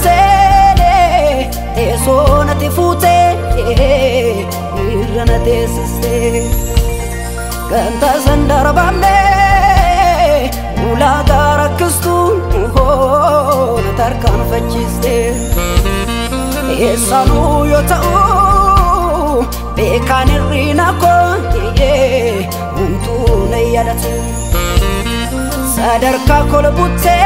sede tesona te fute irana tesiste kanta sandara bamne ula garakustu natarkan fachiste esanu yotau bekan rina ko untu nayadatu sadarka kolbutte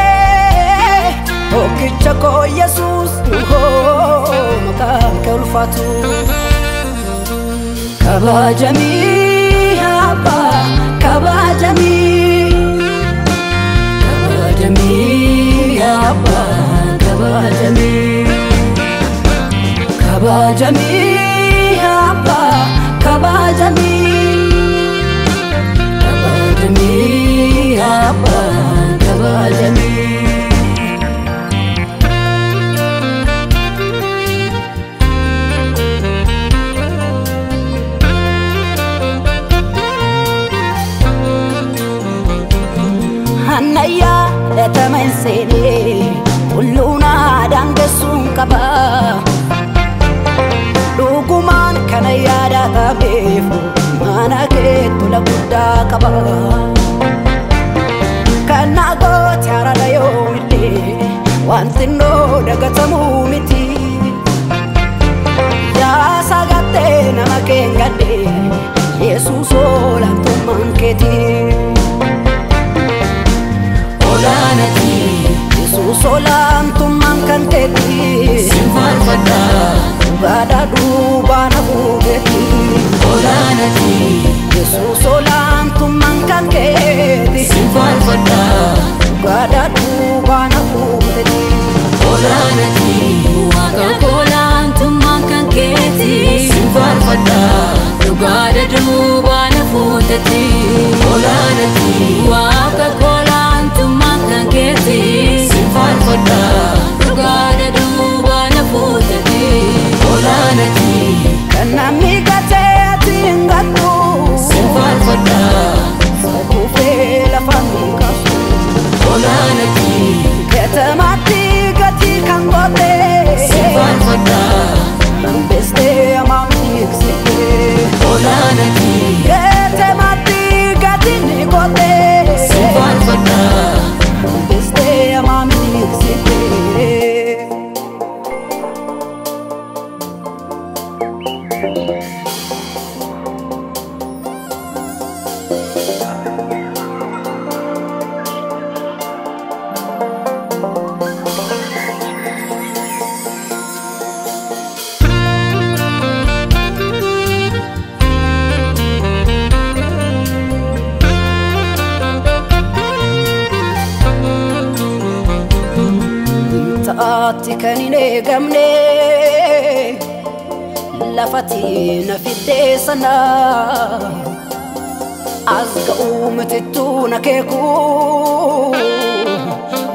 okichako Jesus makan kulfatu kabajami haba kabajami haba kabajami haba kabajami haba kabajami Hanaya letamen sene uluna dangesun kaba luguman kanaya databefu mana ke tula buddha kaba kana go tiara layo miti wantino dagatamu miti ya sagate namakengade Jesus olam tumanketi Olanati Jesus olam tumanketi simfal fada gada dubana bugeti Olanati Jesus olam tumanketi simfal fada gada dubana bugeti Olanati waka olam tumanketi simfal fada gada dubana bugeti Olanati waka olam tumanketi simfal fada gada dubana bugeti Olanati kanami gateti ngatu simfal fada sakufe la famika Olanati ketamati gati kangote simfal fada beste amami existe Olanati ketamati gati nikote simfal fada beste amami existe Taati kanine gamne lafati nafide sana azga umtitu nakeku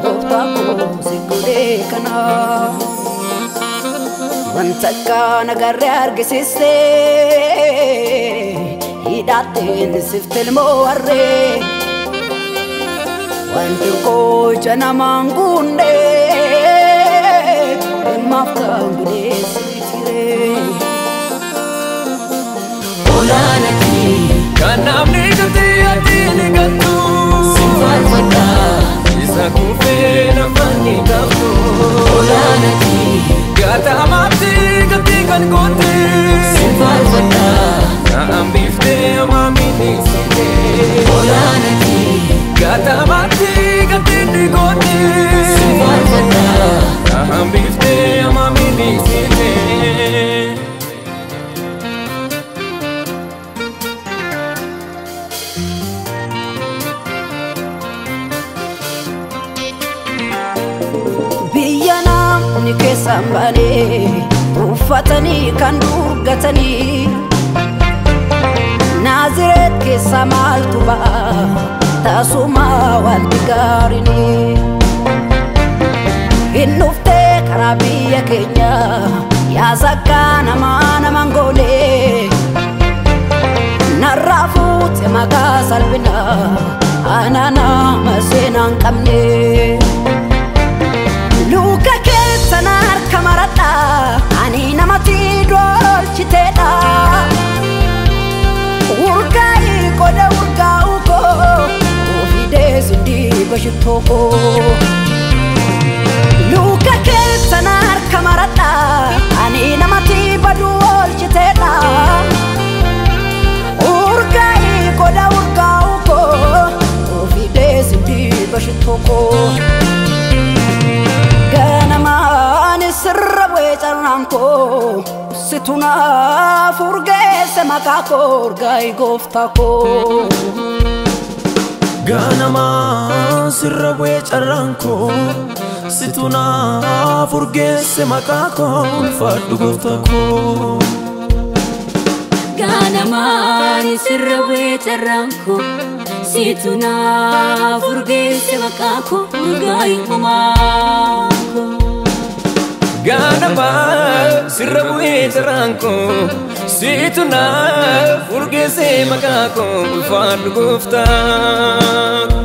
goftaku sigude kana wantaka nagarre argisiste hidaten siftel moarre wantuko jana mangunde maftangude sitire Olanati kanamni gati atini gatu simfal fada isakufe na fani gatu Olanati gata amati gati kan kote simfal fada na ambifte amami nisite Olanati gata amati gati kote simfal fada na ambifte amami nisite Nike sambane ufatani kandurgatani Naziret ke samal tuba tasuma wantigarini Innufte karabiya kenya ya zakana mana mangole Narafu temaga salbina anana masenan kamne Luka ketana namatti dolchiteedha urgaa'ii qoda urgaa'u koo ofiidee sindi bashitoo koo luka keessan harka maradha ani namatti badu olchiteedha urgaa'ii qoda urgaa'u koo ofiidee sindi bashitoo koo ganamaan sirra bu'ee carraan koo situnaaf urgeesse maqaa koo urgaa'ii gooftaa koo ganamaan sirra bu'ee carraan koo situnaaf urgeesse maqaa koo ulfaadhu gooftaa koo ganamaan sirra bu'ee carraan koo situnaaf urgeesse maqaa koo urgaa'ii homaa ganamaan sirra bu'ee carraan koo situnaaf urgeesse maqaa koo ulfaadhu gooftaa